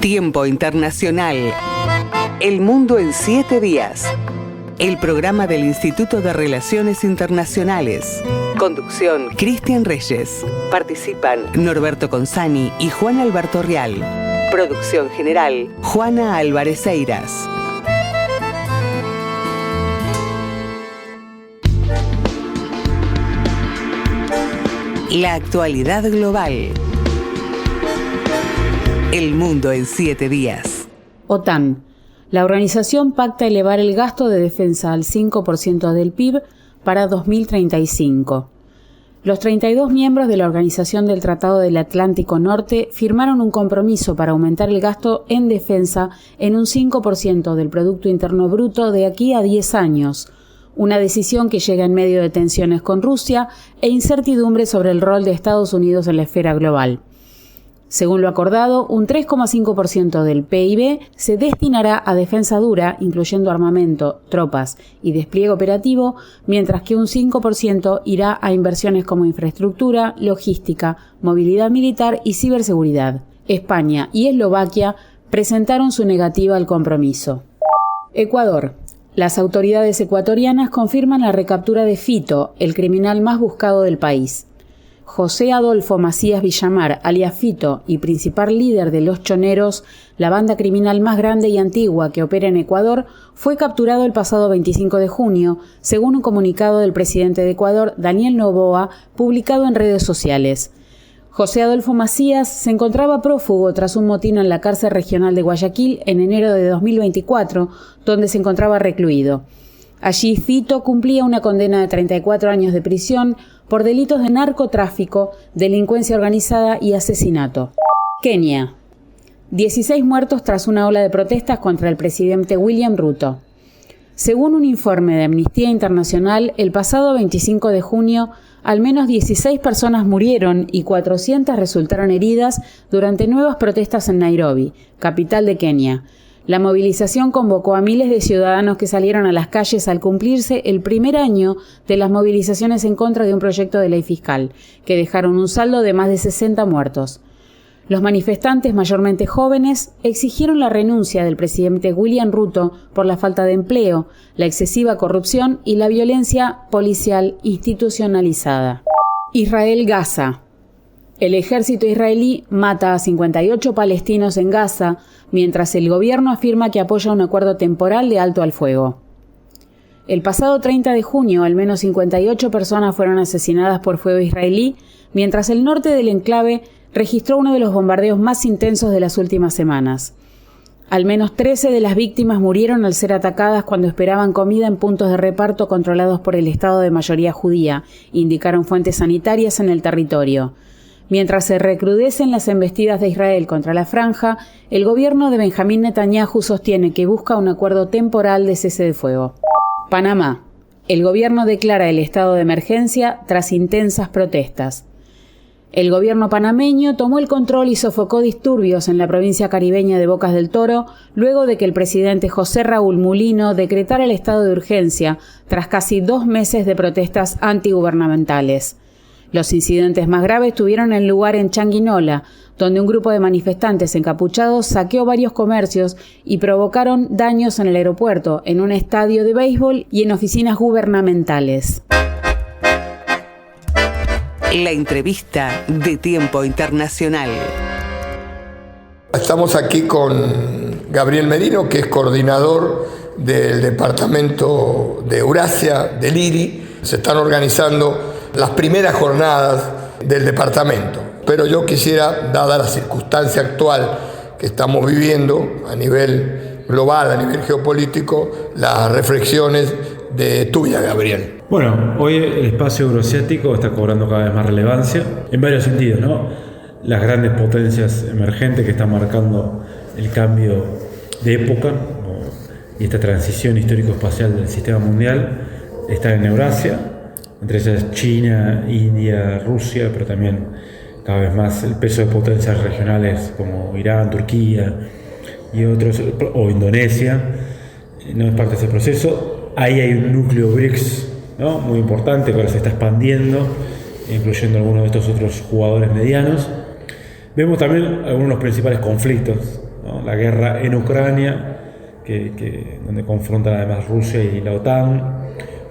Tiempo Internacional. El mundo en 7 días. El programa del Instituto de Relaciones Internacionales. Conducción: Cristian Reyes. Participan Norberto Consani y Juan Alberto Real. Producción general: Juana Álvarez Eiras. La actualidad global. El mundo en 7 días. OTAN. La organización pacta elevar el gasto de defensa al 5% del PIB para 2035. Los 32 miembros de la Organización del Tratado del Atlántico Norte firmaron un compromiso para aumentar el gasto en defensa en un 5% del Producto Interno Bruto de aquí a 10 años, una decisión que llega en medio de tensiones con Rusia e incertidumbre sobre el rol de Estados Unidos en la esfera global. Según lo acordado, un 3,5% del PIB se destinará a defensa dura, incluyendo armamento, tropas y despliegue operativo, mientras que un 5% irá a inversiones como infraestructura, logística, movilidad militar y ciberseguridad. España y Eslovaquia presentaron su negativa al compromiso. Ecuador. Las autoridades ecuatorianas confirman la recaptura de Fito, el criminal más buscado del país. José Adolfo Macías Villamar, alias Fito, y principal líder de Los Choneros, la banda criminal más grande y antigua que opera en Ecuador, fue capturado el pasado 25 de junio, según un comunicado del presidente de Ecuador, Daniel Noboa, publicado en redes sociales. José Adolfo Macías se encontraba prófugo tras un motín en la cárcel regional de Guayaquil en enero de 2024, donde se encontraba recluido. Allí Fito cumplía una condena de 34 años de prisión por delitos de narcotráfico, delincuencia organizada y asesinato. Kenia. 16 muertos tras una ola de protestas contra el presidente William Ruto. Según un informe de Amnistía Internacional, el pasado 25 de junio, al menos 16 personas murieron y 400 resultaron heridas durante nuevas protestas en Nairobi, capital de Kenia. La movilización convocó a miles de ciudadanos que salieron a las calles al cumplirse el primer año de las movilizaciones en contra de un proyecto de ley fiscal, que dejaron un saldo de más de 60 muertos. Los manifestantes, mayormente jóvenes, exigieron la renuncia del presidente William Ruto por la falta de empleo, la excesiva corrupción y la violencia policial institucionalizada. Israel-Gaza. El ejército israelí mata a 58 palestinos en Gaza, mientras el gobierno afirma que apoya un acuerdo temporal de alto al fuego. El pasado 30 de junio, al menos 58 personas fueron asesinadas por fuego israelí, mientras el norte del enclave registró uno de los bombardeos más intensos de las últimas semanas. Al menos 13 de las víctimas murieron al ser atacadas cuando esperaban comida en puntos de reparto controlados por el Estado de mayoría judía, indicaron fuentes sanitarias en el territorio. Mientras se recrudecen las embestidas de Israel contra la franja, el gobierno de Benjamín Netanyahu sostiene que busca un acuerdo temporal de cese de fuego. Panamá. El gobierno declara el estado de emergencia tras intensas protestas. El gobierno panameño tomó el control y sofocó disturbios en la provincia caribeña de Bocas del Toro luego de que el presidente José Raúl Mulino decretara el estado de urgencia tras casi 2 meses de protestas antigubernamentales. Los incidentes más graves tuvieron lugar en Changuinola, donde un grupo de manifestantes encapuchados saqueó varios comercios y provocaron daños en el aeropuerto, en un estadio de béisbol y en oficinas gubernamentales. La entrevista de Tiempo Internacional. Estamos aquí con Gabriel Merino, que es coordinador del departamento de Eurasia, del IRI. Se están organizando las primeras jornadas del departamento, pero yo quisiera, dada la circunstancia actual que estamos viviendo a nivel global, a nivel geopolítico, las reflexiones de tuya, Gabriel. Bueno, hoy el espacio euroasiático está cobrando cada vez más relevancia, en varios sentidos, ¿no? Las grandes potencias emergentes que están marcando el cambio de época, ¿no? Y esta transición histórico-espacial del sistema mundial están en Eurasia, entre ellas China, India, Rusia, pero también cada vez más el peso de potencias regionales como Irán, Turquía y otros, o Indonesia, no es parte de ese proceso. Ahí hay un núcleo BRICS, ¿no? Muy importante, que ahora se está expandiendo, incluyendo algunos de estos otros jugadores medianos. Vemos también algunos de los principales conflictos, ¿no? ¿no? La guerra en Ucrania, donde confrontan además Rusia y la OTAN,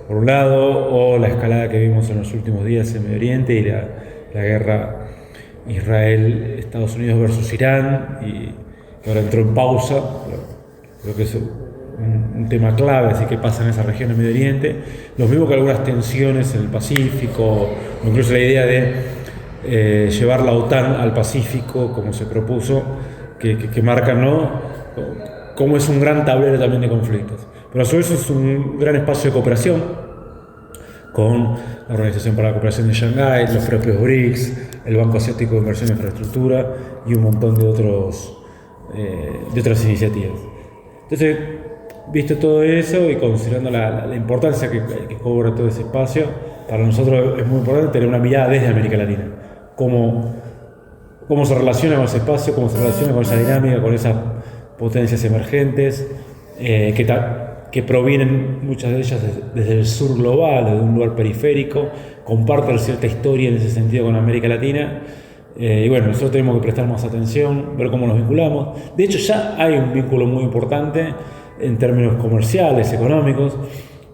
por un lado, o la escalada que vimos en los últimos días en Medio Oriente y la guerra Israel-Estados Unidos versus Irán, y que ahora entró en pausa. Creo que es un tema clave, así que pasa en esa región del Medio Oriente. Lo mismo que algunas tensiones en el Pacífico, o incluso la idea de llevar la OTAN al Pacífico, como se propuso, que marcan, ¿no?, cómo es un gran tablero también de conflictos. Pero a su vez es un gran espacio de cooperación con la Organización para la Cooperación de Shanghái, los propios BRICS, el Banco Asiático de Inversión en Infraestructura y un montón de otras iniciativas. Entonces, visto todo eso y considerando la importancia que cobra todo ese espacio, para nosotros es muy importante tener una mirada desde América Latina. Cómo se relaciona con ese espacio, cómo se relaciona con esa dinámica, con esas potencias emergentes, que provienen muchas de ellas desde el sur global, desde un lugar periférico, comparten cierta historia en ese sentido con América Latina. Y bueno, nosotros tenemos que prestar más atención, ver cómo nos vinculamos. De hecho, ya hay un vínculo muy importante en términos comerciales, económicos,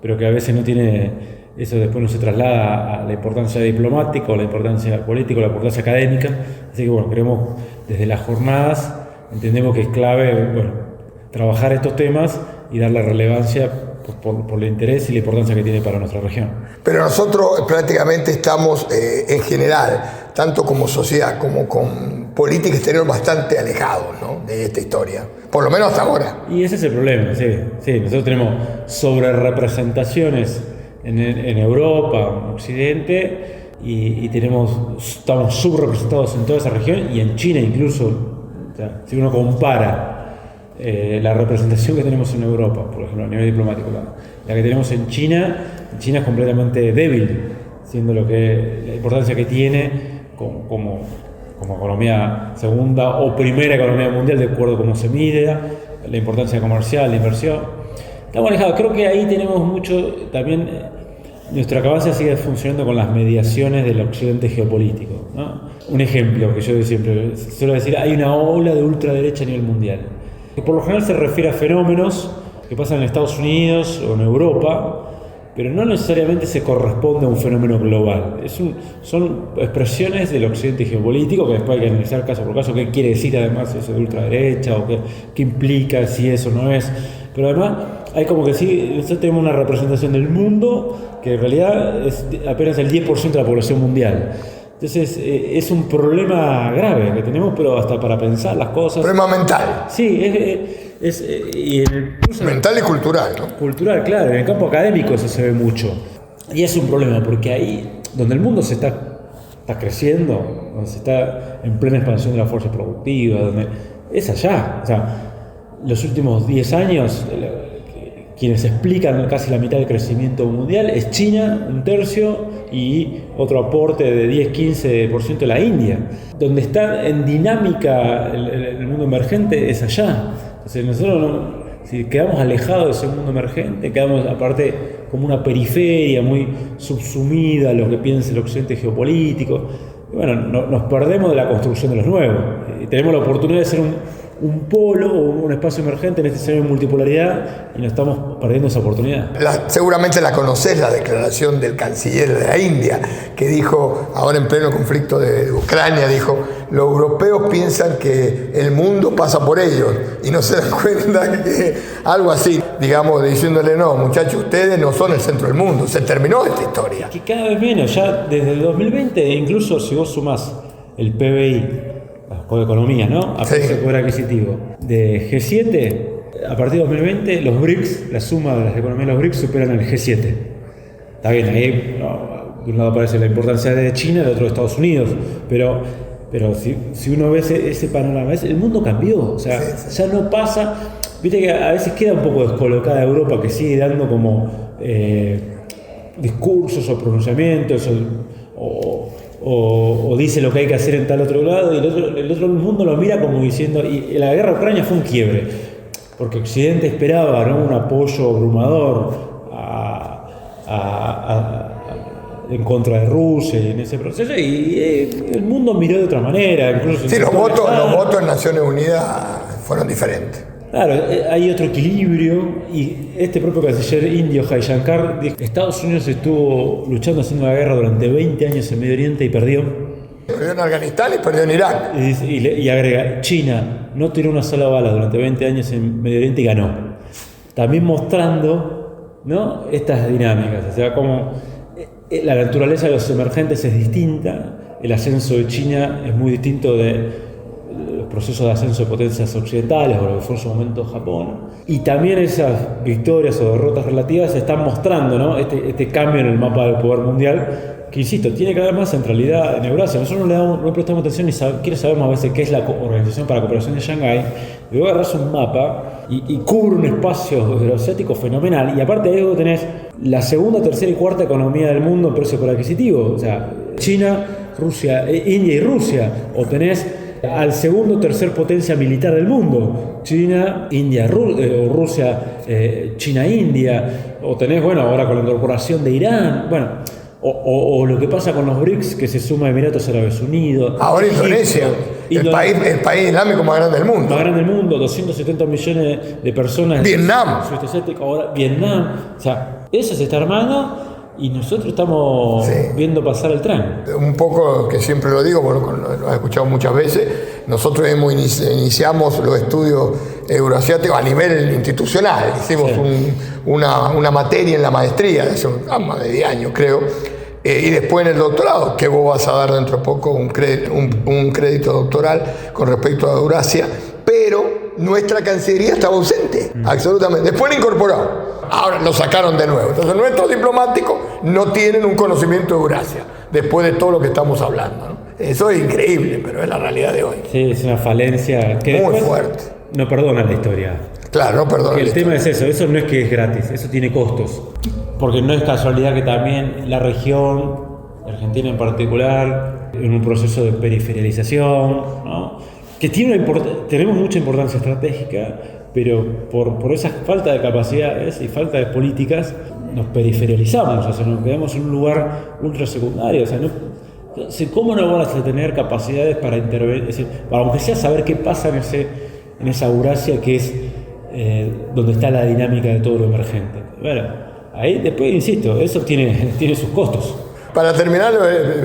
pero que a veces no tiene, eso después no se traslada a la importancia diplomática, o la importancia política, o la importancia académica. Así que bueno, creemos desde las jornadas, entendemos que es clave, bueno, trabajar estos temas y darle relevancia por el interés y la importancia que tiene para nuestra región. Pero nosotros prácticamente estamos, en general, tanto como sociedad como con política exterior, bastante alejados, ¿no?, de esta historia, por lo menos hasta ahora. Y ese es el problema, sí. Nosotros tenemos sobrerepresentaciones en Europa, en Occidente, y estamos subrepresentados en toda esa región, y en China incluso. O sea, si uno compara la representación que tenemos en Europa, por ejemplo, a nivel diplomático, la que tenemos en China es completamente débil, siendo la importancia que tiene como economía segunda o primera economía mundial, de acuerdo a cómo se mide, la importancia comercial, de inversión. Estamos alejados. Creo que ahí tenemos mucho también. Nuestra cabeza sigue funcionando con las mediaciones del occidente geopolítico, ¿no? Un ejemplo que yo siempre suelo decir: hay una ola de ultraderecha a nivel mundial, que por lo general se refiere a fenómenos que pasan en Estados Unidos o en Europa, pero no necesariamente se corresponde a un fenómeno global. Son expresiones del occidente geopolítico, que después hay que analizar caso por caso qué quiere decir además eso de ultraderecha, o qué implica, si eso no es. Pero además hay como que sí, nosotros tenemos una representación del mundo que en realidad es apenas el 10% de la población mundial. Entonces es un problema grave que tenemos, pero hasta para pensar las cosas. Problema mental. Sí, mental y cultural, ¿no? Cultural, claro. En el campo académico eso se ve mucho. Y es un problema porque ahí, donde el mundo se está creciendo, donde se está en plena expansión de la fuerza productiva, donde es allá. O sea, los últimos 10 años, quienes explican casi la mitad del crecimiento mundial es China, un tercio, y otro aporte de 10-15% de la India. Donde está en dinámica el mundo emergente es allá. Entonces nosotros, si quedamos alejados de ese mundo emergente, quedamos aparte como una periferia muy subsumida a lo que piensa el occidente geopolítico. Y bueno, nos perdemos de la construcción de los nuevos. Y tenemos la oportunidad de ser un polo o un espacio emergente en este escenario de multipolaridad, y nos estamos perdiendo esa oportunidad. Seguramente la conocés, la declaración del canciller de la India, que dijo, ahora en pleno conflicto de Ucrania, dijo: los europeos piensan que el mundo pasa por ellos y no se dan cuenta que algo así, digamos, diciéndole: no, muchachos, ustedes no son el centro del mundo, se terminó esta historia. Que cada vez menos, ya desde el 2020, incluso si vos sumás el PBI, con economía, ¿no? A precio de poder adquisitivo de G7, a partir de 2020 los BRICS, la suma de las economías de los BRICS superan el G7. Está bien, ahí de un lado aparece la importancia de China, del otro de Estados Unidos, pero si uno ve ese panorama, el mundo cambió, o sea, ya no pasa. Viste que a veces queda un poco descolocada Europa, que sigue dando como discursos o pronunciamientos o dice lo que hay que hacer en tal otro lado, y el otro mundo lo mira como diciendo. Y la guerra de Ucrania fue un quiebre, porque Occidente esperaba, ¿no?, un apoyo abrumador en contra de Rusia y en ese proceso, y el mundo miró de otra manera. Incluso sí, los votos en Naciones Unidas fueron diferentes. Claro, hay otro equilibrio y este propio canciller indio, Jaishankar, dijo que Estados Unidos estuvo luchando haciendo la guerra durante 20 años en Medio Oriente y perdió. Perdió en Afganistán y perdió en Irak. Y agrega, China no tiró una sola bala durante 20 años en Medio Oriente y ganó. También mostrando, ¿no?, estas dinámicas, o sea, como la naturaleza de los emergentes es distinta, el ascenso de China es muy distinto de los procesos de ascenso de potencias occidentales o lo que fue en su momento Japón, y también esas victorias o derrotas relativas están mostrando, ¿no?, este cambio en el mapa del poder mundial que, insisto, tiene cada vez más centralidad en Eurasia. Nosotros no prestamos atención ni sabemos a veces qué es la Organización para la Cooperación de Shanghái. Luego agarrarse un mapa y cubre un espacio euroasiático fenomenal, y aparte de eso tenés la segunda, tercera y cuarta economía del mundo en precio por adquisitivo, o sea, China, Rusia, India y Rusia, o tenés al segundo, tercer potencia militar del mundo, China, India, o Rusia, China, India, o tenés, bueno, ahora con la incorporación de Irán, bueno, o lo que pasa con los BRICS, que se suma a Emiratos Árabes Unidos. Ahora Indonesia, el país islámico más grande del mundo. Más grande del mundo, 270 millones de personas. Vietnam. Ahora Vietnam. O sea, eso se está armando y nosotros estamos viendo pasar el tren. Un poco, que siempre lo digo, bueno, lo he escuchado muchas veces, nosotros iniciamos los estudios euroasiáticos a nivel institucional. Hicimos una materia en la maestría, hace más de 10 años creo, y después en el doctorado, que vos vas a dar dentro de poco un crédito doctoral con respecto a Eurasia, pero nuestra Cancillería estaba ausente, absolutamente. Después lo incorporó. Ahora lo sacaron de nuevo. Entonces nuestros diplomáticos no tienen un conocimiento de Eurasia, después de todo lo que estamos hablando, ¿no? Eso es increíble, pero es la realidad de hoy. Sí, es una falencia que muy fuerte. No perdona la historia. Claro, no perdona la historia. El tema es eso no es que es gratis, eso tiene costos. Porque no es casualidad que también la región, Argentina en particular, en un proceso de periferialización, ¿no?, que tenemos mucha importancia estratégica, pero por esa falta de capacidades y falta de políticas nos periferializamos, o sea, nos quedamos en un lugar ultrasecundario. O sea, ¿cómo no vas a tener capacidades para intervenir? Es decir, para aunque sea saber qué pasa en esa Eurasia que es donde está la dinámica de todo lo emergente. Bueno, ahí después, insisto, eso tiene sus costos. Para terminar,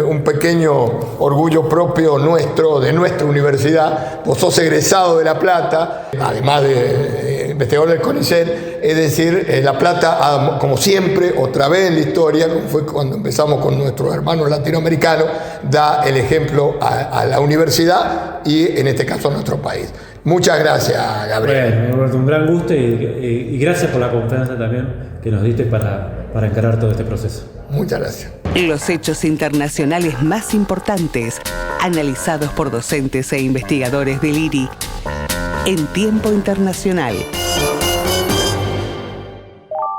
un pequeño orgullo propio nuestro, de nuestra universidad. Vos sos egresado de La Plata, además de investigador del CONICET, es decir, La Plata, como siempre, otra vez en la historia, como fue cuando empezamos con nuestros hermanos latinoamericanos, da el ejemplo a la universidad y, en este caso, a nuestro país. Muchas gracias, Gabriel. Bueno, Roberto, un gran gusto y gracias por la confianza también que nos diste para encarar todo este proceso. Muchas gracias. Los hechos internacionales más importantes, analizados por docentes e investigadores del IRI en tiempo internacional.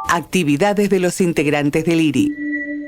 Actividades de los integrantes del IRI.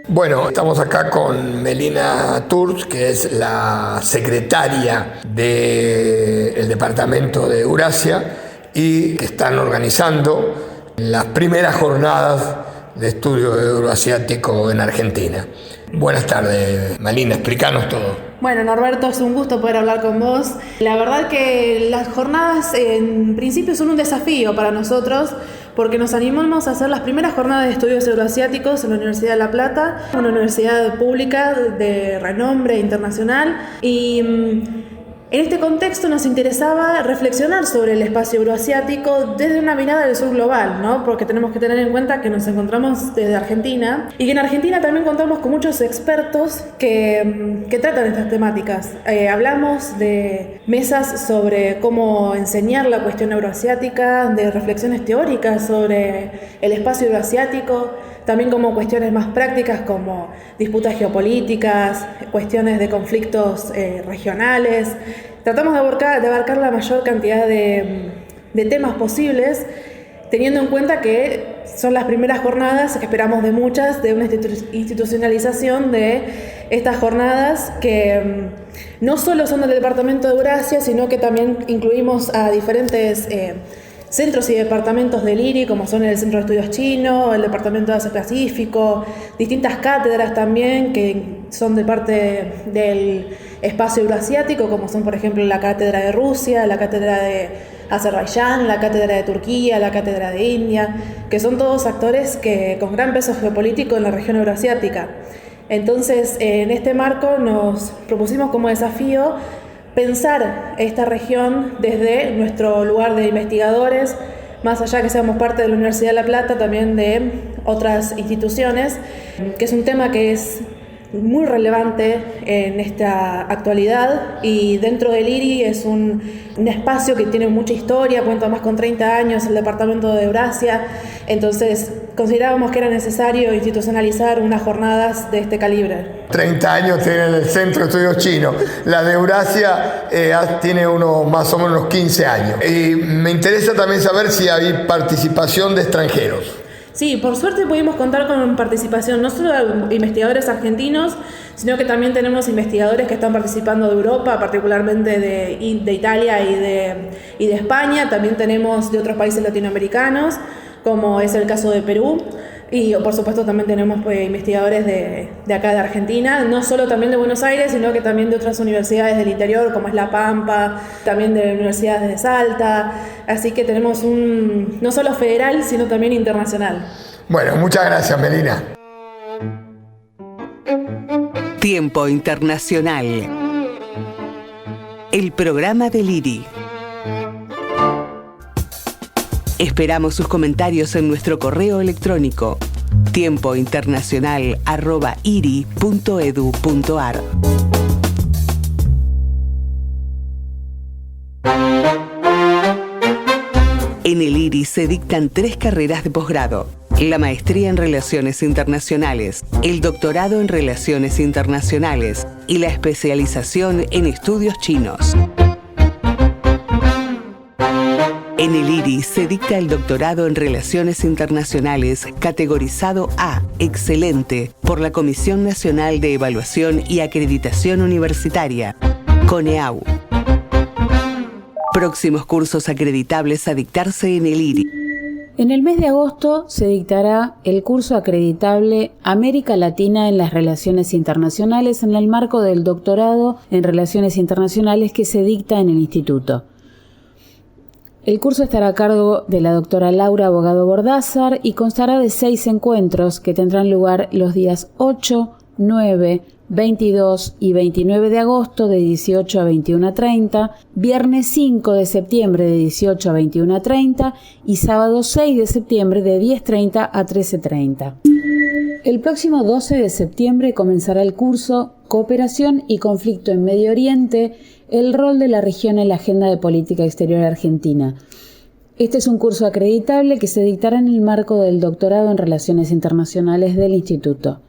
Bueno, estamos acá con Melina Turz, que es la secretaria del Departamento de Eurasia y que están organizando las primeras jornadas de estudio euroasiático en Argentina. Buenas tardes, Melina, explícanos todo. Bueno, Norberto, es un gusto poder hablar con vos. La verdad que las jornadas en principio son un desafío para nosotros porque nos animamos a hacer las primeras jornadas de estudios euroasiáticos en la Universidad de La Plata, una universidad pública de renombre internacional, y en este contexto nos interesaba reflexionar sobre el espacio euroasiático desde una mirada del sur global, ¿no? Porque tenemos que tener en cuenta que nos encontramos desde Argentina y que en Argentina también contamos con muchos expertos que tratan estas temáticas. Hablamos de mesas sobre cómo enseñar la cuestión euroasiática, de reflexiones teóricas sobre el espacio euroasiático, también como cuestiones más prácticas como disputas geopolíticas, cuestiones de conflictos regionales. Tratamos de abarcar la mayor cantidad de temas posibles, teniendo en cuenta que son las primeras jornadas, que esperamos de muchas, de una institucionalización de estas jornadas que no solo son del Departamento de Eurasia, sino que también incluimos a diferentes centros y departamentos del IRI, como son el Centro de Estudios Chino, el Departamento de Asia-Pacífico, distintas cátedras también que son de parte del espacio euroasiático, como son, por ejemplo, la Cátedra de Rusia, la Cátedra de Azerbaiyán, la cátedra de Turquía, la cátedra de India, que son todos actores con gran peso geopolítico en la región euroasiática. Entonces, en este marco nos propusimos como desafío pensar esta región desde nuestro lugar de investigadores, más allá que seamos parte de la Universidad de La Plata, también de otras instituciones, que es un tema que es muy relevante en esta actualidad, y dentro del IRI es un espacio que tiene mucha historia, cuenta más con 30 años, el departamento de Eurasia. Entonces considerábamos que era necesario institucionalizar unas jornadas de este calibre. 30 años tiene el Centro de Estudios Chinos, la de Eurasia tiene más o menos 15 años. Y me interesa también saber si hay participación de extranjeros. Sí, por suerte pudimos contar con participación no solo de investigadores argentinos, sino que también tenemos investigadores que están participando de Europa, particularmente de Italia y de España. También tenemos de otros países latinoamericanos, como es el caso de Perú. Y por supuesto también tenemos investigadores de acá de Argentina, no solo también de Buenos Aires, sino que también de otras universidades del interior, como es La Pampa, también de universidades de Salta. Así que tenemos no solo federal, sino también internacional. Bueno, muchas gracias, Melina. Tiempo Internacional. El programa del IRI. Esperamos sus comentarios en nuestro correo electrónico tiempointernacional@iri.edu.ar. En el IRI se dictan 3 carreras de posgrado: la maestría en Relaciones Internacionales, el doctorado en Relaciones Internacionales y la especialización en estudios chinos. En el IRI se dicta el doctorado en Relaciones Internacionales categorizado A, excelente, por la Comisión Nacional de Evaluación y Acreditación Universitaria, CONEAU. Próximos cursos acreditables a dictarse en el IRI. En el mes de agosto se dictará el curso acreditable América Latina en las Relaciones Internacionales en el marco del doctorado en Relaciones Internacionales que se dicta en el Instituto. El curso estará a cargo de la doctora Laura Abogado Bordázar y constará de 6 encuentros que tendrán lugar los días 8, 9, 22 y 29 de agosto de 18 a 21:30, viernes 5 de septiembre de 18 a 21:30 y sábado 6 de septiembre de 10:30 a 13:30. El próximo 12 de septiembre comenzará el curso Cooperación y Conflicto en Medio Oriente, el rol de la región en la agenda de política exterior argentina. Este es un curso acreditable que se dictará en el marco del doctorado en Relaciones Internacionales del Instituto.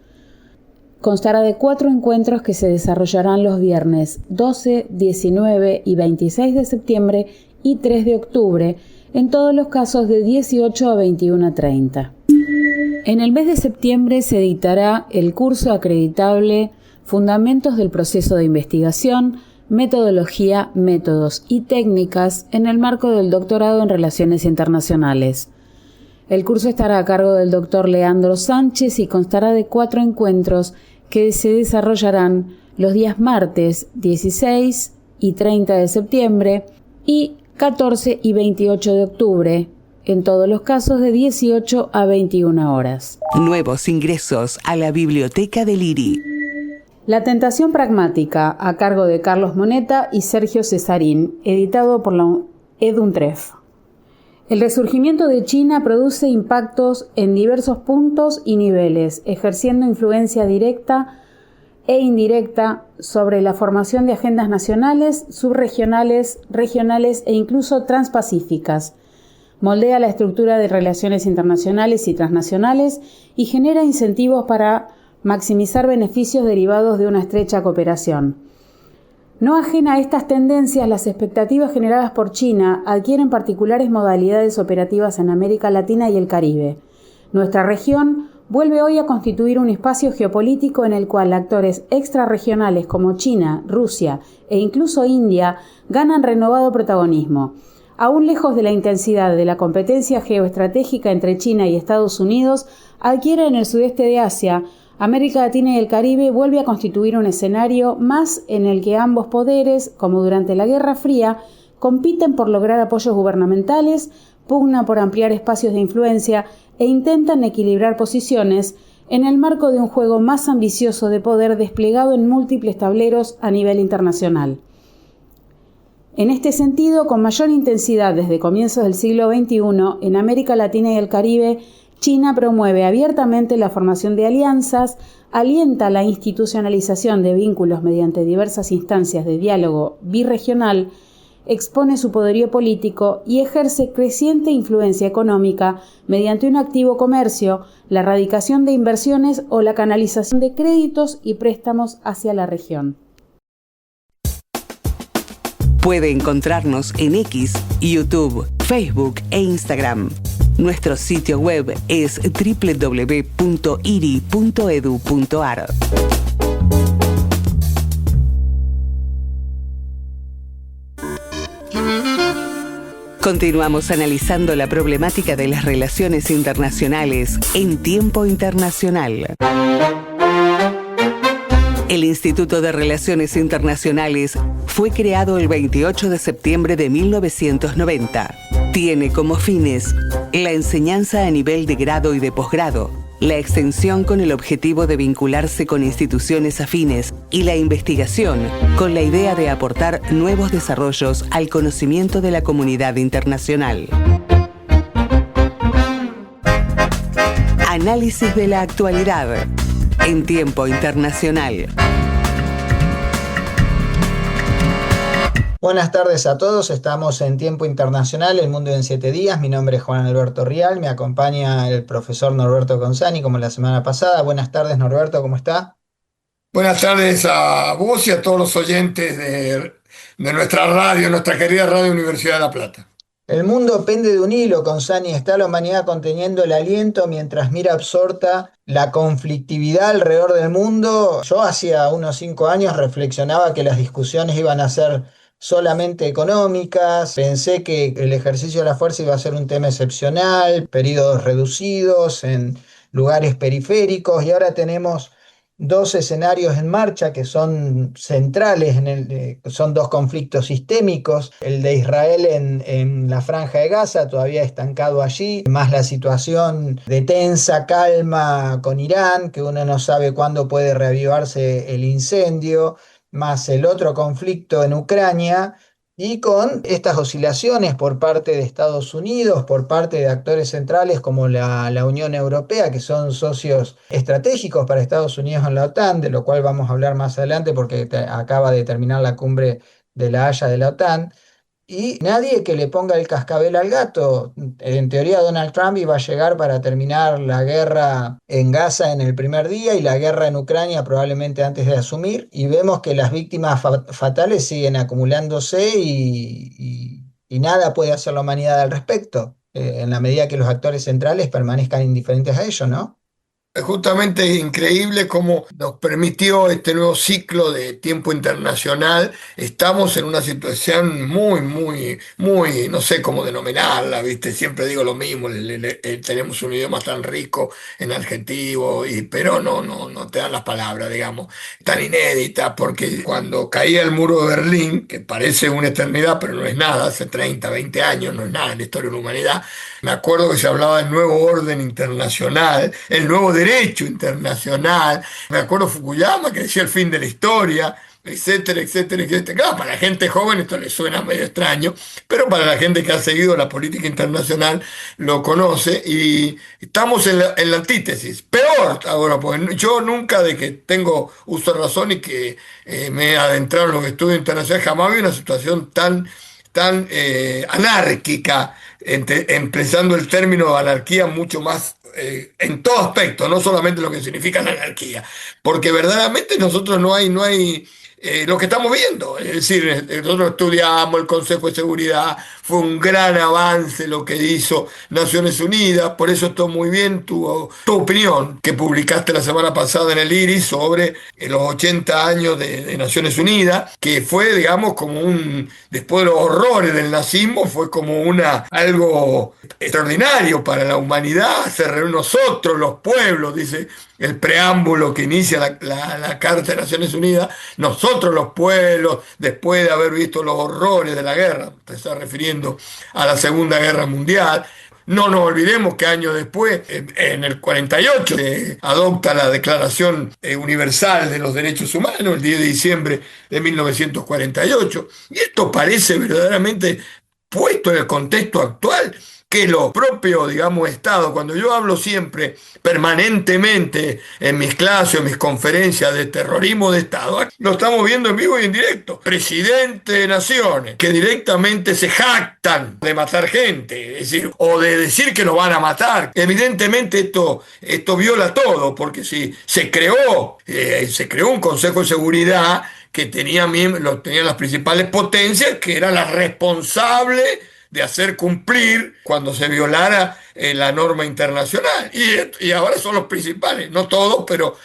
Constará de 4 encuentros que se desarrollarán los viernes 12, 19 y 26 de septiembre y 3 de octubre, en todos los casos de 18 a 21:30. En el mes de septiembre se dictará el curso acreditable Fundamentos del Proceso de Investigación, Metodología, Métodos y Técnicas en el marco del doctorado en Relaciones Internacionales. El curso estará a cargo del doctor Leandro Sánchez y constará de 4 encuentros que se desarrollarán los días martes 16 y 30 de septiembre y 14 y 28 de octubre, en todos los casos de 18 a 21 horas. Nuevos ingresos a la Biblioteca del IRI. La tentación pragmática, a cargo de Carlos Moneta y Sergio Cesarín, editado por la EDUNTREF. El resurgimiento de China produce impactos en diversos puntos y niveles, ejerciendo influencia directa e indirecta sobre la formación de agendas nacionales, subregionales, regionales e incluso transpacíficas. Moldea la estructura de relaciones internacionales y transnacionales y genera incentivos para maximizar beneficios derivados de una estrecha cooperación. No ajena a estas tendencias, las expectativas generadas por China adquieren particulares modalidades operativas en América Latina y el Caribe. Nuestra región vuelve hoy a constituir un espacio geopolítico en el cual actores extrarregionales como China, Rusia e incluso India ganan renovado protagonismo. Aún lejos de la intensidad de la competencia geoestratégica entre China y Estados Unidos, adquiere en el sudeste de Asia, América Latina y el Caribe vuelve a constituir un escenario más en el que ambos poderes, como durante la Guerra Fría, compiten por lograr apoyos gubernamentales, pugnan por ampliar espacios de influencia e intentan equilibrar posiciones en el marco de un juego más ambicioso de poder desplegado en múltiples tableros a nivel internacional. En este sentido, con mayor intensidad desde comienzos del siglo XXI, en América Latina y el Caribe, China promueve abiertamente la formación de alianzas, alienta la institucionalización de vínculos mediante diversas instancias de diálogo birregional, expone su poderío político y ejerce creciente influencia económica mediante un activo comercio, la erradicación de inversiones o la canalización de créditos y préstamos hacia la región. Puede encontrarnos en X, YouTube, Facebook e Instagram. Nuestro sitio web es www.iri.edu.ar. Continuamos analizando la problemática de las relaciones internacionales en Tiempo Internacional. El Instituto de Relaciones Internacionales fue creado el 28 de septiembre de 1990. Tiene como fines la enseñanza a nivel de grado y de posgrado, la extensión con el objetivo de vincularse con instituciones afines y la investigación con la idea de aportar nuevos desarrollos al conocimiento de la comunidad internacional. Análisis de la actualidad en Tiempo Internacional. Buenas tardes a todos, estamos en Tiempo Internacional, El Mundo en 7 días. Mi nombre es Juan Alberto Rial, me acompaña el profesor Norberto Consani como la semana pasada. Buenas tardes, Norberto, ¿cómo está? Buenas tardes a vos y a todos los oyentes de nuestra radio, nuestra querida Radio Universidad de La Plata. El mundo pende de un hilo, Consani. Está la humanidad conteniendo el aliento mientras mira absorta la conflictividad alrededor del mundo. Yo hacía unos 5 años reflexionaba que las discusiones iban a ser solamente económicas, pensé que el ejercicio de la fuerza iba a ser un tema excepcional, periodos reducidos, en lugares periféricos, y ahora tenemos 2 escenarios en marcha que son centrales, son 2 conflictos sistémicos, el de Israel en la Franja de Gaza, todavía estancado allí, más la situación de tensa calma con Irán, que uno no sabe cuándo puede reavivarse el incendio, más el otro conflicto en Ucrania, y con estas oscilaciones por parte de Estados Unidos, por parte de actores centrales como la Unión Europea, que son socios estratégicos para Estados Unidos en la OTAN, de lo cual vamos a hablar más adelante porque acaba de terminar la cumbre de La Haya de la OTAN, y nadie que le ponga el cascabel al gato. En teoría Donald Trump iba a llegar para terminar la guerra en Gaza en el primer día y la guerra en Ucrania probablemente antes de asumir, y vemos que las víctimas fatales siguen acumulándose y nada puede hacer la humanidad al respecto, en la medida que los actores centrales permanezcan indiferentes a ello, ¿no? Justamente es increíble cómo nos permitió este nuevo ciclo de Tiempo Internacional. Estamos en una situación muy, no sé cómo denominarla, ¿viste? Siempre digo lo mismo, tenemos un idioma tan rico en argentino, pero no te dan las palabras, digamos, tan inédita, porque cuando caía el muro de Berlín, que parece una eternidad, pero no es nada, hace 30, 20 años, no es nada en la historia de la humanidad, me acuerdo que se hablaba del nuevo orden internacional, el nuevo derecho internacional. Me acuerdo Fukuyama que decía el fin de la historia, etcétera, etcétera, etcétera. Claro, para la gente joven esto le suena medio extraño, pero para la gente que ha seguido la política internacional lo conoce, y estamos en la antítesis. Peor ahora, porque yo nunca, de que tengo uso de razón y que me he adentrado en los estudios internacionales, jamás vi una situación tan anárquica, empezando el término anarquía mucho más en todo aspecto, no solamente lo que significa la anarquía, porque verdaderamente nosotros no hay lo que estamos viendo. Es decir, nosotros estudiamos el Consejo de Seguridad, fue un gran avance lo que hizo Naciones Unidas, por eso está muy bien tu opinión que publicaste la semana pasada en el IRI sobre los 80 años de Naciones Unidas, que fue, digamos, como después de los horrores del nazismo, fue como algo extraordinario para la humanidad, se reúnen nosotros, los pueblos, dice el preámbulo que inicia la Carta de Naciones Unidas, nosotros los pueblos, después de haber visto los horrores de la guerra, te está refiriendo a la Segunda Guerra Mundial. No nos olvidemos que años después, en el 48, se adopta la Declaración Universal de los Derechos Humanos, el 10 de diciembre de 1948. Y esto parece verdaderamente puesto en el contexto actual, que lo propio, digamos, Estado, cuando yo hablo siempre, permanentemente, en mis clases, en mis conferencias de terrorismo de Estado, lo estamos viendo en vivo y en directo. Presidentes de naciones que directamente se jactan de matar gente, es decir, o de decir que nos van a matar. Evidentemente esto viola todo, porque si se creó un Consejo de Seguridad que tenían las principales potencias, que eran las responsables de hacer cumplir cuando se violara la norma internacional. Y ahora son los principales, no todos, pero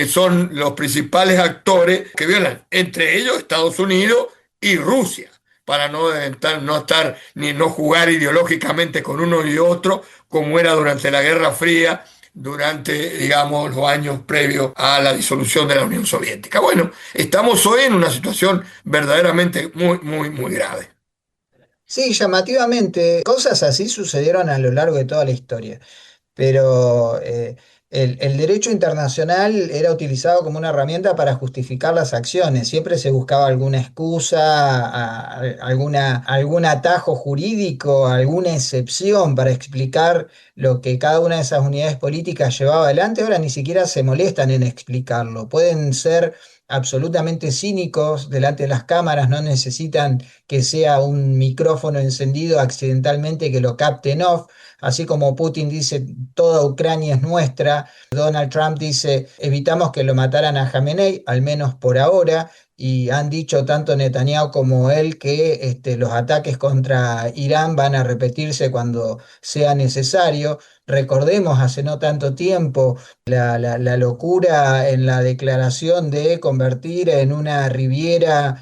son los principales actores que violan, entre ellos Estados Unidos y Rusia, para no estar ni no jugar ideológicamente con uno y otro, como era durante la Guerra Fría, durante, digamos, los años previos a la disolución de la Unión Soviética. Bueno, estamos hoy en una situación verdaderamente muy, muy, muy grave. Sí, llamativamente, cosas así sucedieron a lo largo de toda la historia, pero el derecho internacional era utilizado como una herramienta para justificar las acciones. Siempre se buscaba alguna excusa, algún atajo jurídico, alguna excepción para explicar lo que cada una de esas unidades políticas llevaba adelante. Ahora ni siquiera se molestan en explicarlo. Pueden ser absolutamente cínicos delante de las cámaras, no necesitan que sea un micrófono encendido accidentalmente que lo capte en off. Así como Putin dice, toda Ucrania es nuestra, Donald Trump dice, evitamos que lo mataran a Jamenei, al menos por ahora, y han dicho tanto Netanyahu como él que los ataques contra Irán van a repetirse cuando sea necesario. Recordemos, hace no tanto tiempo, la locura en la declaración de convertir en una riviera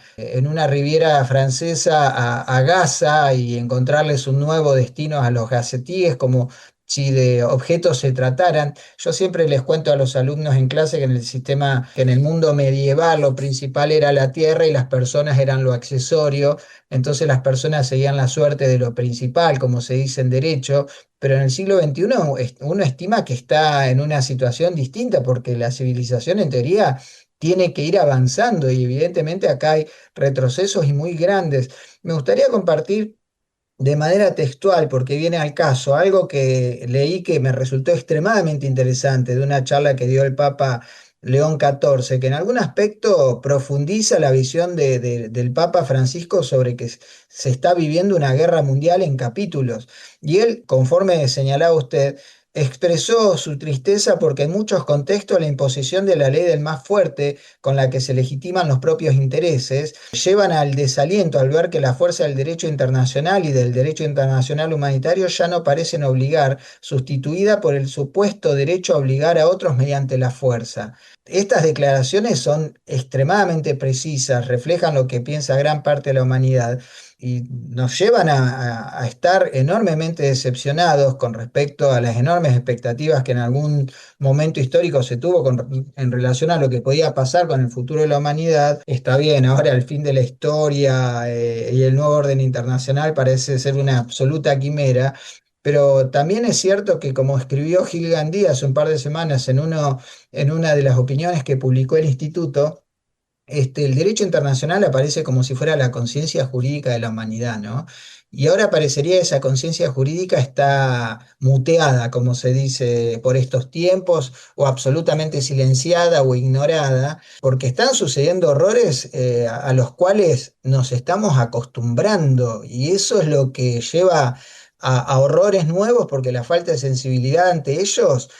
francesa a Gaza y encontrarles un nuevo destino a los gazetíes, como si de objetos se trataran. Yo siempre les cuento a los alumnos en clase que en el mundo medieval lo principal era la tierra y las personas eran lo accesorio, entonces las personas seguían la suerte de lo principal, como se dice en derecho, pero en el siglo XXI uno estima que está en una situación distinta porque la civilización en teoría tiene que ir avanzando y evidentemente acá hay retrocesos y muy grandes. Me gustaría compartir de manera textual, porque viene al caso, algo que leí que me resultó extremadamente interesante de una charla que dio el Papa León XIV, que en algún aspecto profundiza la visión del Papa Francisco sobre que se está viviendo una guerra mundial en capítulos. Y él, conforme señalaba usted, expresó su tristeza porque en muchos contextos la imposición de la ley del más fuerte, con la que se legitiman los propios intereses, llevan al desaliento al ver que la fuerza del derecho internacional y del derecho internacional humanitario ya no parecen obligar, sustituida por el supuesto derecho a obligar a otros mediante la fuerza. Estas declaraciones son extremadamente precisas, reflejan lo que piensa gran parte de la humanidad y nos llevan a estar enormemente decepcionados con respecto a las enormes expectativas que en algún momento histórico se tuvo en relación a lo que podía pasar con el futuro de la humanidad. Está bien, ahora el fin de la historia y el nuevo orden internacional parece ser una absoluta quimera. Pero también es cierto que, como escribió Gil Gandhi hace un par de semanas en una de las opiniones que publicó el instituto, el derecho internacional aparece como si fuera la conciencia jurídica de la humanidad, ¿no? Y ahora parecería esa conciencia jurídica está muteada, como se dice, por estos tiempos, o absolutamente silenciada o ignorada, porque están sucediendo horrores a los cuales nos estamos acostumbrando, y eso es lo que lleva a horrores nuevos, porque la falta de sensibilidad ante ellos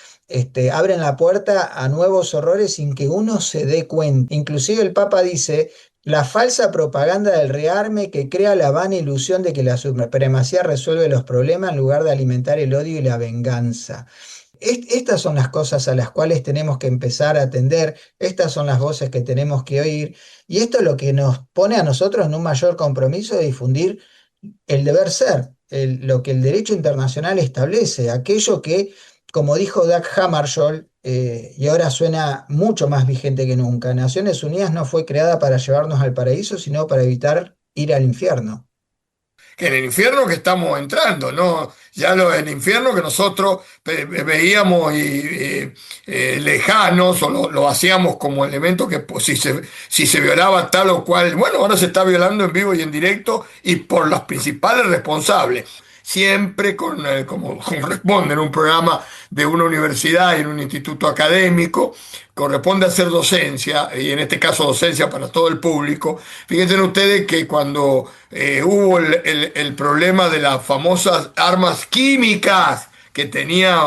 abren la puerta a nuevos horrores sin que uno se dé cuenta. Inclusive el Papa dice, la falsa propaganda del rearme que crea la vana ilusión de que la supremacía resuelve los problemas en lugar de alimentar el odio y la venganza. Estas son las cosas a las cuales tenemos que empezar a atender, estas son las voces que tenemos que oír, y esto es lo que nos pone a nosotros en un mayor compromiso de difundir el deber ser, lo que el derecho internacional establece, aquello que, como dijo Dag Hammarskjöld, y ahora suena mucho más vigente que nunca. Naciones Unidas no fue creada para llevarnos al paraíso, sino para evitar ir al infierno. Que en el infierno que estamos entrando, ¿no? Ya el infierno que nosotros veíamos lejanos o lo hacíamos como elemento que pues, si se violaba tal o cual, bueno, ahora se está violando en vivo y en directo y por los principales responsables. Siempre como corresponde en un programa de una universidad y en un instituto académico, corresponde hacer docencia, y en este caso docencia para todo el público. Fíjense ustedes que cuando hubo el problema de las famosas armas químicas que tenía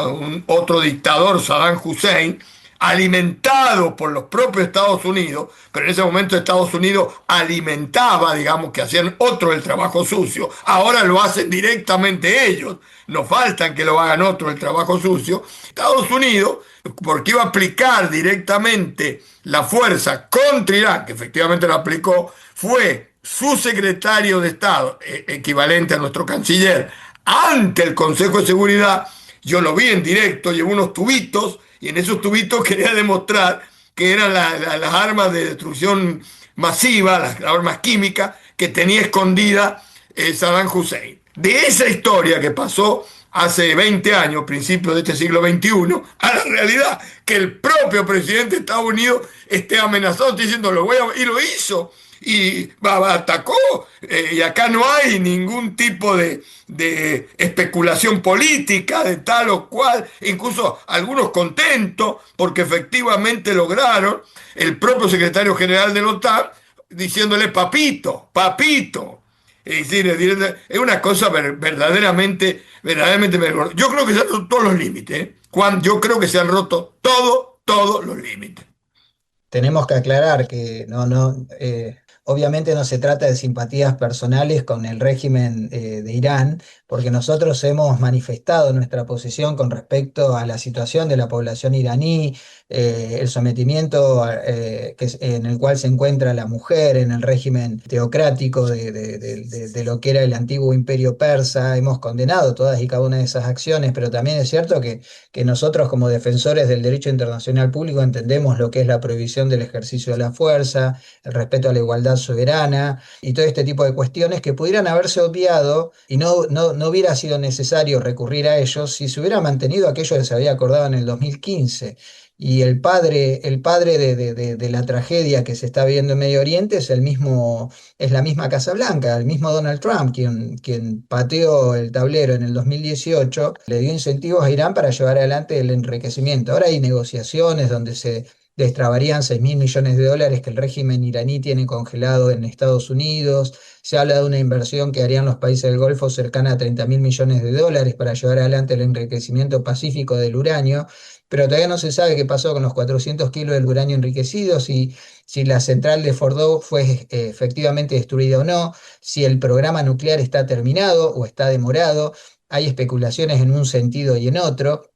otro dictador, Saddam Hussein, alimentado por los propios Estados Unidos, pero en ese momento Estados Unidos alimentaba, digamos, que hacían otro el trabajo sucio, ahora lo hacen directamente ellos, no faltan que lo hagan otro el trabajo sucio. Estados Unidos, porque iba a aplicar directamente la fuerza contra Irán, que efectivamente lo aplicó, fue su secretario de Estado, equivalente a nuestro canciller, ante el Consejo de Seguridad. Yo lo vi en directo, llevó unos tubitos y en esos tubitos quería demostrar que eran las armas de destrucción masiva, las armas químicas que tenía escondida Saddam Hussein. De esa historia que pasó hace 20 años, principios de este siglo XXI, a la realidad que el propio presidente de Estados Unidos esté amenazado, esté diciendo y lo hizo. Y atacó, y acá no hay ningún tipo de especulación política de tal o cual, incluso algunos contentos porque efectivamente lograron, el propio secretario general de la OTAN diciéndole papito, papito. Es decir, es una cosa verdaderamente vergonzosa. Yo creo que se han roto todos los límites, ¿eh? Yo creo que se han roto todos los límites. Tenemos que aclarar que obviamente no se trata de simpatías personales con el régimen de Irán, porque nosotros hemos manifestado nuestra posición con respecto a la situación de la población iraní, el sometimiento en el cual se encuentra la mujer en el régimen teocrático de lo que era el antiguo imperio persa. Hemos condenado todas y cada una de esas acciones, pero también es cierto que nosotros como defensores del derecho internacional público entendemos lo que es la prohibición del ejercicio de la fuerza, el respeto a la igualdad soberana y todo este tipo de cuestiones que pudieran haberse obviado y no hubiera sido necesario recurrir a ellos si se hubiera mantenido aquello que se había acordado en el 2015. Y el padre de la tragedia que se está viendo en Medio Oriente es la misma Casa Blanca, el mismo Donald Trump, quien pateó el tablero en el 2018, le dio incentivos a Irán para llevar adelante el enriquecimiento. Ahora hay negociaciones donde se destrabarían 6.000 millones de dólares que el régimen iraní tiene congelado en Estados Unidos. Se habla de una inversión que harían los países del Golfo cercana a 30.000 millones de dólares para llevar adelante el enriquecimiento pacífico del uranio, pero todavía no se sabe qué pasó con los 400 kilos del uranio enriquecido, si la central de Fordow fue efectivamente destruida o no, si el programa nuclear está terminado o está demorado. Hay especulaciones en un sentido y en otro,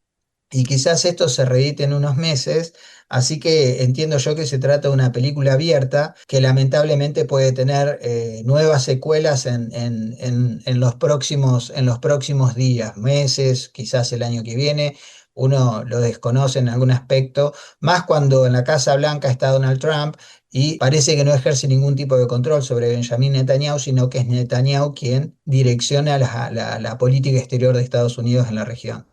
y quizás esto se reedite en unos meses. Así que entiendo yo que se trata de una película abierta que lamentablemente puede tener nuevas secuelas en los próximos días, meses, quizás el año que viene. Uno lo desconoce en algún aspecto, más cuando en la Casa Blanca está Donald Trump y parece que no ejerce ningún tipo de control sobre Benjamin Netanyahu, sino que es Netanyahu quien direcciona la política exterior de Estados Unidos en la región.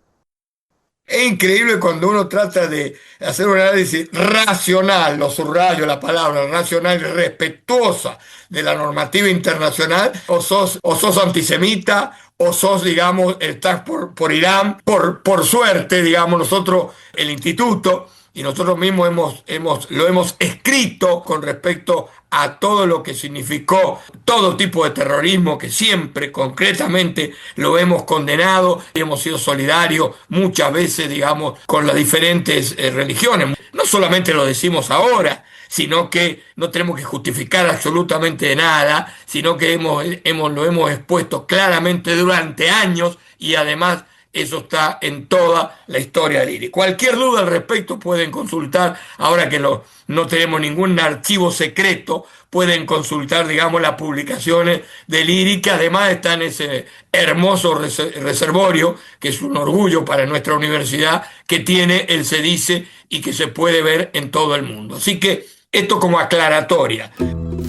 Es increíble cuando uno trata de hacer un análisis racional, lo subrayo la palabra, racional y respetuosa de la normativa internacional, o sos antisemita, o sos, digamos, estás por Irán, por suerte, digamos, nosotros, el instituto, y nosotros mismos lo hemos escrito con respecto a todo lo que significó todo tipo de terrorismo, que siempre concretamente lo hemos condenado y hemos sido solidarios muchas veces, digamos, con las diferentes religiones. No solamente lo decimos ahora, sino que no tenemos que justificar absolutamente nada, sino que lo hemos expuesto claramente durante años y además Eso está en toda la historia del IRI. Cualquier duda al respecto pueden consultar, ahora que no tenemos ningún archivo secreto, pueden consultar, digamos, las publicaciones del IRI, que además está en ese hermoso reservorio, que es un orgullo para nuestra universidad, que tiene el CEDICE y que se puede ver en todo el mundo. Así que esto como aclaratoria.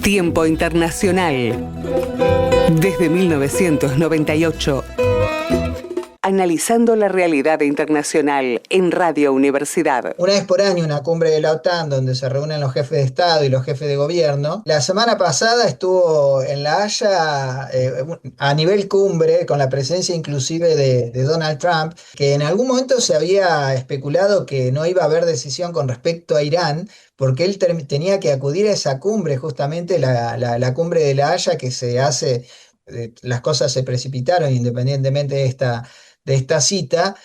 Tiempo Internacional. Desde 1998. Analizando la realidad internacional en Radio Universidad. Una vez por año una cumbre de la OTAN donde se reúnen los jefes de Estado y los jefes de gobierno. La semana pasada estuvo en La Haya a nivel cumbre, con la presencia inclusive de Donald Trump, que en algún momento se había especulado que no iba a haber decisión con respecto a Irán, porque él tenía que acudir a esa cumbre, justamente la cumbre de La Haya, que se hace, las cosas se precipitaron independientemente de esta cita,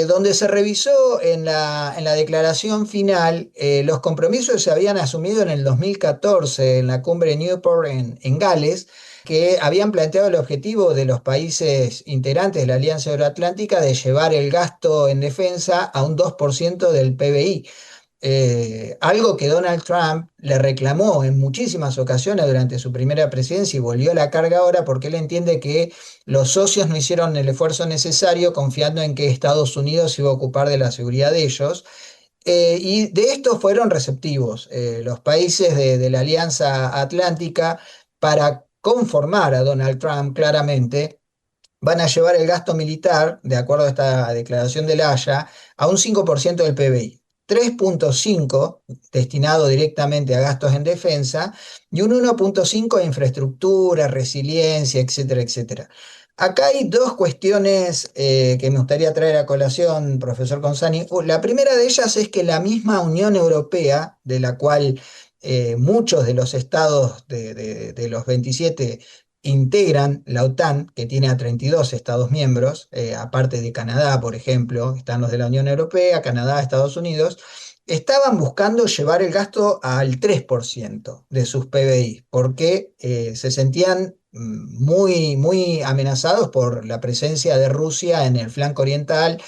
donde se revisó en la declaración final los compromisos que se habían asumido en el 2014 en la cumbre de Newport en Gales, que habían planteado el objetivo de los países integrantes de la Alianza Euroatlántica de llevar el gasto en defensa a un 2% del PBI. Algo que Donald Trump le reclamó en muchísimas ocasiones durante su primera presidencia y volvió a la carga ahora porque él entiende que los socios no hicieron el esfuerzo necesario confiando en que Estados Unidos iba a ocupar de la seguridad de ellos. Y de esto fueron receptivos los países de la Alianza Atlántica para conformar a Donald Trump claramente. Van a llevar el gasto militar, de acuerdo a esta declaración de La Haya, a un 5% del PBI. 3.5 destinado directamente a gastos en defensa y un 1.5 a infraestructura, resiliencia, etcétera, etcétera. Acá hay dos cuestiones que me gustaría traer a colación, profesor Consani. La primera de ellas es que la misma Unión Europea, de la cual muchos de los estados de los 27 integran la OTAN, que tiene a 32 Estados miembros, aparte de Canadá, por ejemplo, están los de la Unión Europea, Canadá, Estados Unidos, estaban buscando llevar el gasto al 3% de sus PBI, porque se sentían muy amenazados por la presencia de Rusia en el flanco oriental,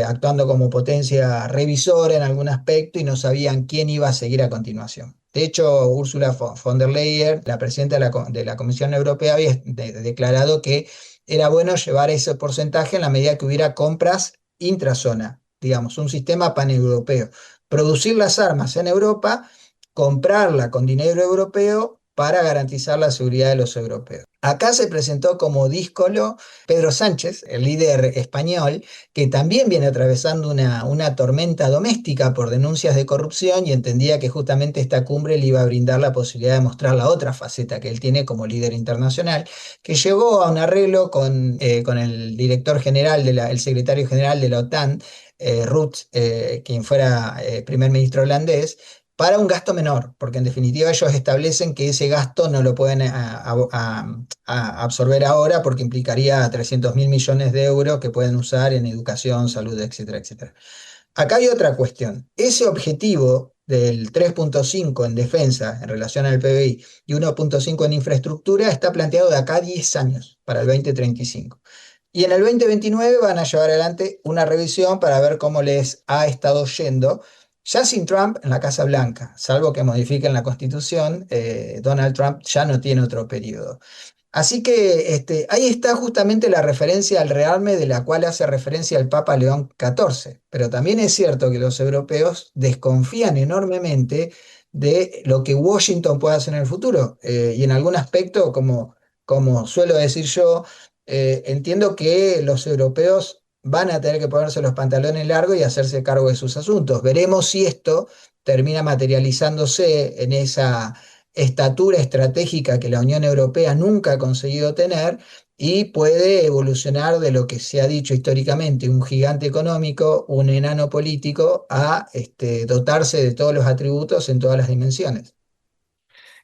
actuando como potencia revisora en algún aspecto y no sabían quién iba a seguir a continuación. De hecho, Ursula von der Leyen, la presidenta de la Comisión Europea, había declarado que era bueno llevar ese porcentaje en la medida que hubiera compras intrazona, digamos, un sistema paneuropeo. Producir las armas en Europa, comprarla con dinero europeo para garantizar la seguridad de los europeos. Acá se presentó como díscolo Pedro Sánchez, el líder español, que también viene atravesando una tormenta doméstica por denuncias de corrupción y entendía que justamente esta cumbre le iba a brindar la posibilidad de mostrar la otra faceta que él tiene como líder internacional, que llegó a un arreglo con el director general, el secretario general de la OTAN, Rutte, quien fuera primer ministro holandés, para un gasto menor, porque en definitiva ellos establecen que ese gasto no lo pueden absorber ahora porque implicaría 300.000 millones de euros que pueden usar en educación, salud, etcétera, etcétera. Acá hay otra cuestión. Ese objetivo del 3.5 en defensa en relación al PBI y 1.5 en infraestructura está planteado de acá a 10 años, para el 2035. Y en el 2029 van a llevar adelante una revisión para ver cómo les ha estado yendo. Ya sin Trump en la Casa Blanca, salvo que modifiquen la Constitución, Donald Trump ya no tiene otro periodo. Así que ahí está justamente la referencia al rearme de la cual hace referencia el Papa León XIV. Pero también es cierto que los europeos desconfían enormemente de lo que Washington pueda hacer en el futuro. Y en algún aspecto, como suelo decir yo, entiendo que los europeos van a tener que ponerse los pantalones largos y hacerse cargo de sus asuntos. Veremos si esto termina materializándose en esa estatura estratégica que la Unión Europea nunca ha conseguido tener y puede evolucionar de lo que se ha dicho históricamente, un gigante económico, un enano político, a dotarse de todos los atributos en todas las dimensiones.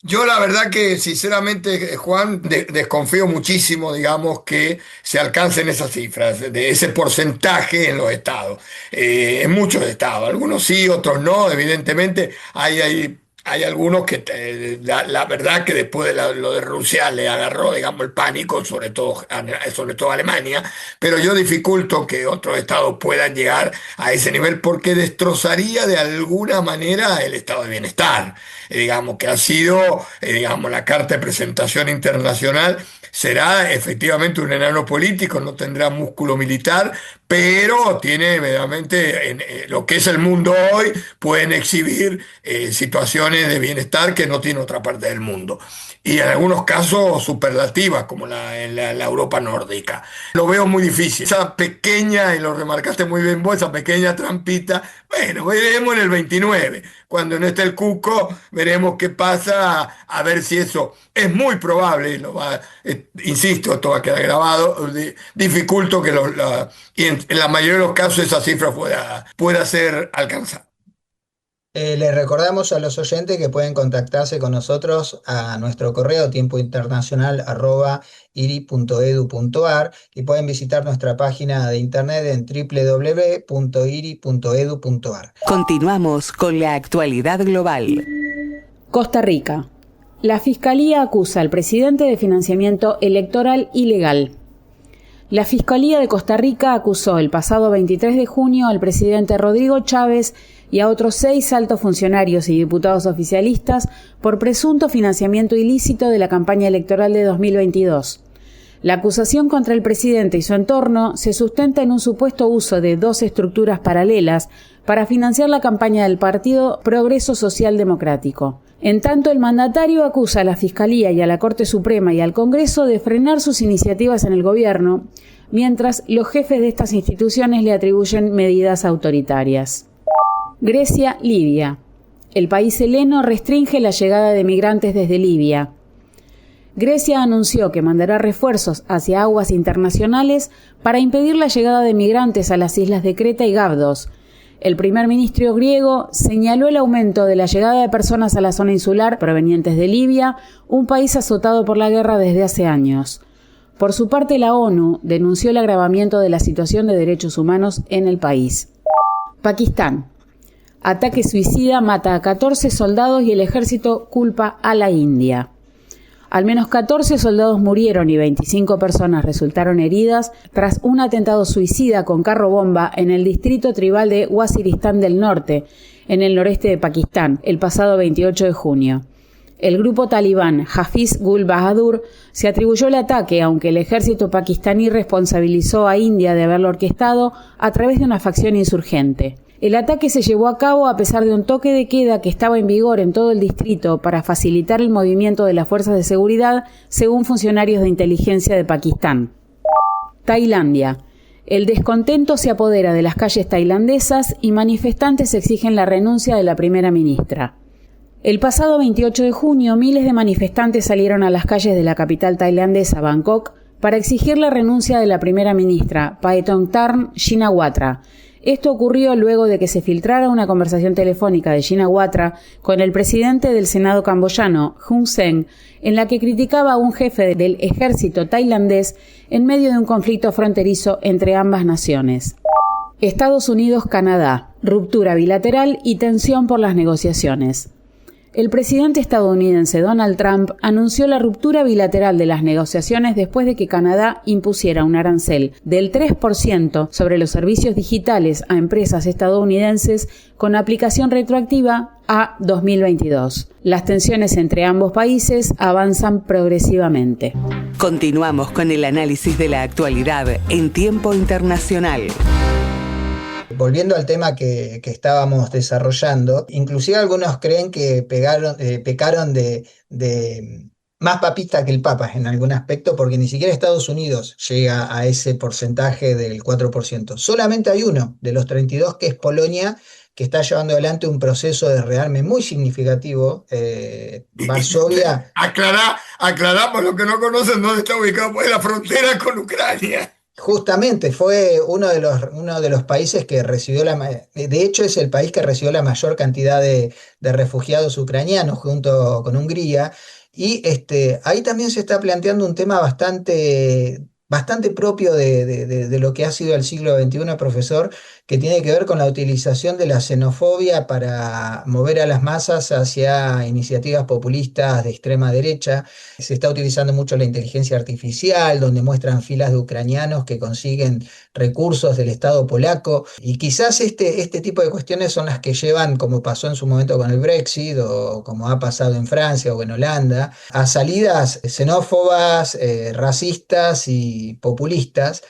Yo la verdad que sinceramente, Juan, desconfío muchísimo, digamos, que se alcancen esas cifras, de ese porcentaje en los estados, en muchos estados, algunos sí, otros no, evidentemente hay Hay algunos que la verdad que después de lo de Rusia le agarró, digamos, el pánico, sobre todo a Alemania, pero yo dificulto que otros estados puedan llegar a ese nivel porque destrozaría de alguna manera el estado de bienestar, digamos, que ha sido, digamos, la carta de presentación internacional. Será efectivamente un enano político, no tendrá músculo militar, pero tiene verdaderamente, en lo que es el mundo hoy, pueden exhibir situaciones de bienestar que no tiene otra parte del mundo. Y en algunos casos superlativas, como en la Europa nórdica. Lo veo muy difícil. Esa pequeña, y lo remarcaste muy bien vos, esa pequeña trampita, bueno, veremos en el 29. Cuando no esté el cuco, veremos qué pasa, a ver si eso es muy probable, insisto, esto va a quedar grabado, dificulto que y en la mayoría de los casos esa cifra pueda ser alcanzada. Les recordamos a los oyentes que pueden contactarse con nosotros a nuestro correo tiempointernacional@iri.edu.ar y pueden visitar nuestra página de internet en www.iri.edu.ar. Continuamos con la actualidad global. Costa Rica. La Fiscalía acusa al presidente de financiamiento electoral ilegal. La Fiscalía de Costa Rica acusó el pasado 23 de junio al presidente Rodrigo Chávez y a otros 6 altos funcionarios y diputados oficialistas por presunto financiamiento ilícito de la campaña electoral de 2022. La acusación contra el presidente y su entorno se sustenta en un supuesto uso de 2 estructuras paralelas para financiar la campaña del Partido Progreso Social Democrático. En tanto, el mandatario acusa a la Fiscalía y a la Corte Suprema y al Congreso de frenar sus iniciativas en el gobierno, mientras los jefes de estas instituciones le atribuyen medidas autoritarias. Grecia, Libia. El país heleno restringe la llegada de migrantes desde Libia. Grecia anunció que mandará refuerzos hacia aguas internacionales para impedir la llegada de migrantes a las islas de Creta y Gavdos. El primer ministro griego señaló el aumento de la llegada de personas a la zona insular provenientes de Libia, un país azotado por la guerra desde hace años. Por su parte, la ONU denunció el agravamiento de la situación de derechos humanos en el país. Pakistán. Ataque suicida mata a 14 soldados y el ejército culpa a la India. Al menos 14 soldados murieron y 25 personas resultaron heridas tras un atentado suicida con carro bomba en el distrito tribal de Waziristán del Norte, en el noreste de Pakistán, el pasado 28 de junio. El grupo talibán Hafiz Gul Bahadur se atribuyó el ataque, aunque el ejército pakistaní responsabilizó a India de haberlo orquestado a través de una facción insurgente. El ataque se llevó a cabo a pesar de un toque de queda que estaba en vigor en todo el distrito para facilitar el movimiento de las fuerzas de seguridad, según funcionarios de inteligencia de Pakistán. Tailandia. El descontento se apodera de las calles tailandesas y manifestantes exigen la renuncia de la primera ministra. El pasado 28 de junio, miles de manifestantes salieron a las calles de la capital tailandesa, Bangkok, para exigir la renuncia de la primera ministra, Paetongtarn Shinawatra. Esto ocurrió luego de que se filtrara una conversación telefónica de Shinawatra con el presidente del Senado camboyano, Hun Sen, en la que criticaba a un jefe del ejército tailandés en medio de un conflicto fronterizo entre ambas naciones. Estados Unidos-Canadá. Ruptura bilateral y tensión por las negociaciones. El presidente estadounidense Donald Trump anunció la ruptura bilateral de las negociaciones después de que Canadá impusiera un arancel del 3% sobre los servicios digitales a empresas estadounidenses con aplicación retroactiva a 2022. Las tensiones entre ambos países avanzan progresivamente. Continuamos con el análisis de la actualidad en Tiempo Internacional. Volviendo al tema que estábamos desarrollando, inclusive algunos creen que pecaron de más papista que el Papa en algún aspecto, porque ni siquiera Estados Unidos llega a ese porcentaje del 4%. Solamente hay uno de los 32, que es Polonia, que está llevando adelante un proceso de rearme muy significativo. Varsovia... Aclaramos los que no conocen dónde está ubicado, pues la frontera con Ucrania. Justamente fue uno de los países que recibió de hecho es el país que recibió la mayor cantidad de refugiados ucranianos junto con Hungría, y ahí también se está planteando un tema bastante propio de lo que ha sido el siglo XXI, profesor, que tiene que ver con la utilización de la xenofobia para mover a las masas hacia iniciativas populistas de extrema derecha. Se está utilizando mucho la inteligencia artificial, donde muestran filas de ucranianos que consiguen recursos del Estado polaco, y quizás este tipo de cuestiones son las que llevan, como pasó en su momento con el Brexit o como ha pasado en Francia o en Holanda, a salidas xenófobas, racistas y populistas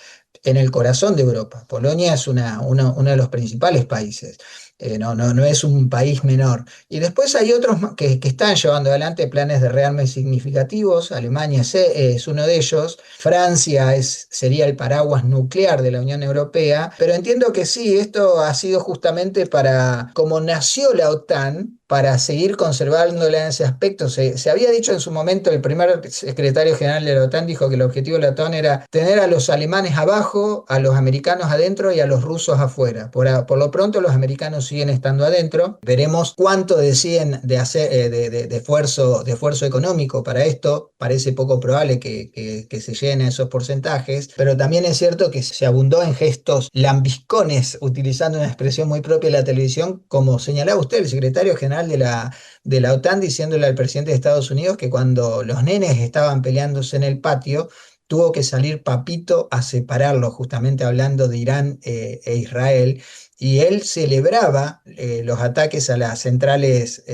en el corazón de Europa. Polonia es uno de los principales países. No es un país menor. Y después hay otros que están llevando adelante planes de rearme significativos. Alemania es uno de ellos. Francia sería el paraguas nuclear de la Unión Europea. Pero entiendo que sí, esto ha sido justamente como nació la OTAN, para seguir conservándola en ese aspecto. Se había dicho en su momento, el primer secretario general de la OTAN dijo que el objetivo de la OTAN era tener a los alemanes abajo, a los americanos adentro y a los rusos afuera. Por lo pronto los americanos siguen estando adentro. Veremos cuánto deciden de hacer de esfuerzo económico para esto. Parece poco probable que se lleguen a esos porcentajes, pero también es cierto que se abundó en gestos lambiscones, utilizando una expresión muy propia de la televisión, como señalaba usted, el secretario general de la OTAN, diciéndole al presidente de Estados Unidos que cuando los nenes estaban peleándose en el patio, tuvo que salir Papito a separarlos, justamente hablando de Irán e Israel, y él celebraba los ataques a las centrales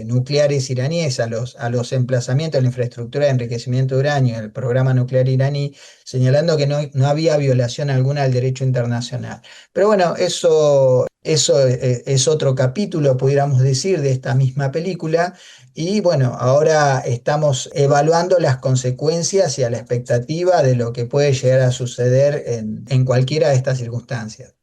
nucleares iraníes, a los emplazamientos de la infraestructura de enriquecimiento de uranio, el programa nuclear iraní, señalando que no había violación alguna del derecho internacional. Pero bueno, eso es otro capítulo, pudiéramos decir, de esta misma película. Y bueno, ahora estamos evaluando las consecuencias y a la expectativa de lo que puede llegar a suceder en cualquiera de estas circunstancias.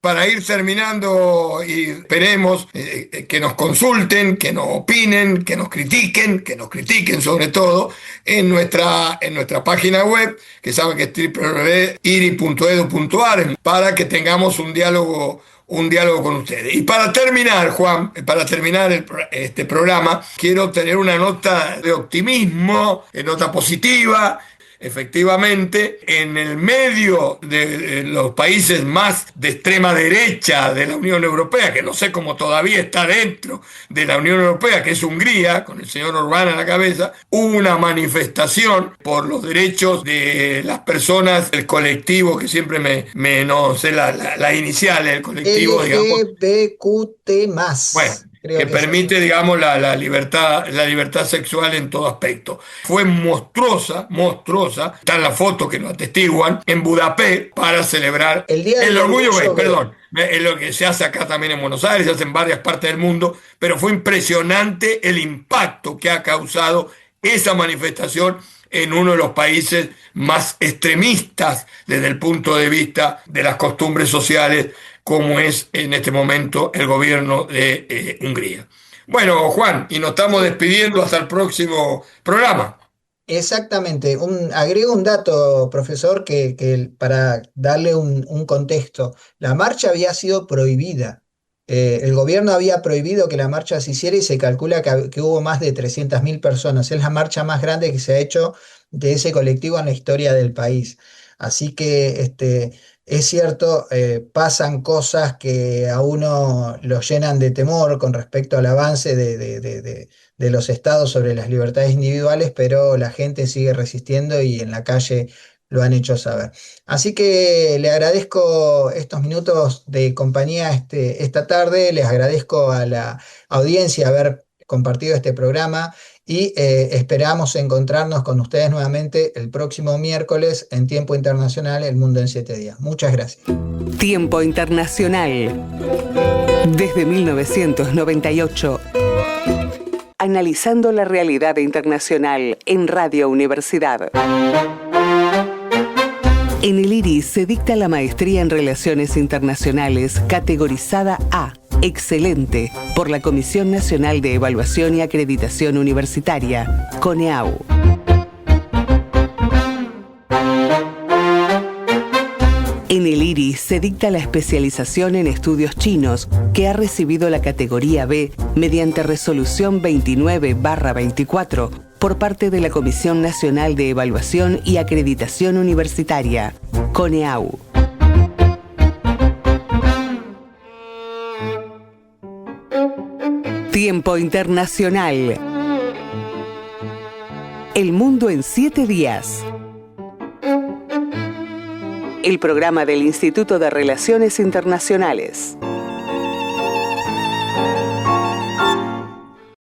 Para ir terminando, y esperemos que nos consulten, que nos opinen, que nos critiquen sobre todo en nuestra página web, que saben que es www.iri.edu.ar, para que tengamos un diálogo con ustedes. Y para terminar, Juan, este programa, quiero tener una nota de optimismo, nota positiva. Efectivamente, en el medio de los países más de extrema derecha de la Unión Europea, que no sé cómo todavía está dentro de la Unión Europea, que es Hungría, con el señor Orbán a la cabeza, hubo una manifestación por los derechos de las personas, el colectivo, que siempre no sé la inicial, el colectivo, LGBTQ+. Bueno, que permite, digamos, la libertad sexual en todo aspecto. Fue monstruosa, están las fotos que lo atestiguan, en Budapest, para celebrar el orgullo gay, perdón. Es lo que se hace acá también en Buenos Aires, se hace en varias partes del mundo, pero fue impresionante el impacto que ha causado esa manifestación en uno de los países más extremistas desde el punto de vista de las costumbres sociales, como es en este momento el gobierno de Hungría. Bueno, Juan, y nos estamos despidiendo hasta el próximo programa. Exactamente. Agrego un dato, profesor, que para darle un contexto. La marcha había sido prohibida. El gobierno había prohibido que la marcha se hiciera y se calcula que hubo más de 300.000 personas. Es la marcha más grande que se ha hecho de ese colectivo en la historia del país. Así que es cierto, pasan cosas que a uno lo llenan de temor con respecto al avance de los estados sobre las libertades individuales, pero la gente sigue resistiendo y en la calle lo han hecho saber. Así que le agradezco estos minutos de compañía esta tarde, les agradezco a la audiencia haber compartido este programa y esperamos encontrarnos con ustedes nuevamente el próximo miércoles en Tiempo Internacional, El Mundo en 7 días. Muchas gracias. Tiempo Internacional. Desde 1998. Analizando la realidad internacional en Radio Universidad. En el IRI se dicta la maestría en Relaciones Internacionales categorizada A, excelente, por la Comisión Nacional de Evaluación y Acreditación Universitaria, CONEAU. En el IRI se dicta la especialización en estudios chinos, que ha recibido la categoría B mediante resolución 29/24 por parte de la Comisión Nacional de Evaluación y Acreditación Universitaria, CONEAU. Tiempo Internacional. El mundo en 7 días. El programa del Instituto de Relaciones Internacionales.